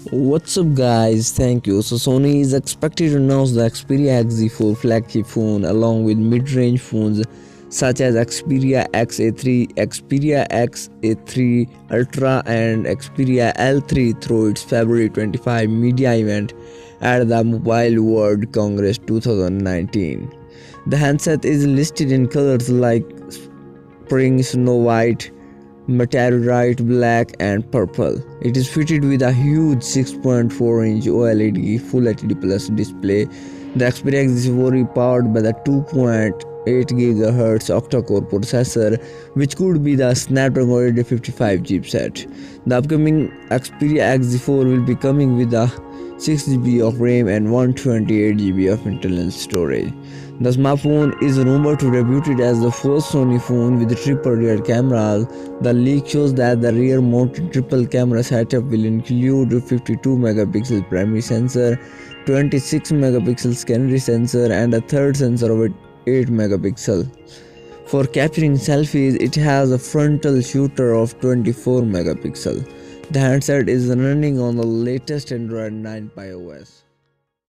What's up guys, thank you. So Sony is expected to announce the Xperia XZ4 flagship phone along with mid-range phones such as Xperia XA3, Xperia XA3 Ultra and Xperia L3 through its February 25 media event at the Mobile World Congress 2019. The handset is listed in colors like spring snow white, Meteorite Black and Purple. It is fitted with a huge 6.4-inch OLED Full HD Plus display. The Xperia XZ4 is powered by the 2.8 GHz octa-core processor, which could be the Snapdragon 855 chipset. The upcoming Xperia XZ4 will be coming with a 6GB of RAM and 128GB of internal storage. The smartphone is rumored to debut as the first Sony phone with triple rear cameras. The leak shows that the rear-mounted triple camera setup will include 52-megapixel primary sensor, 26-megapixel secondary sensor, and a third sensor of 8-megapixel. For capturing selfies, it has a frontal shooter of 24 megapixel. The handset is running on the latest Android 9 Pie OS.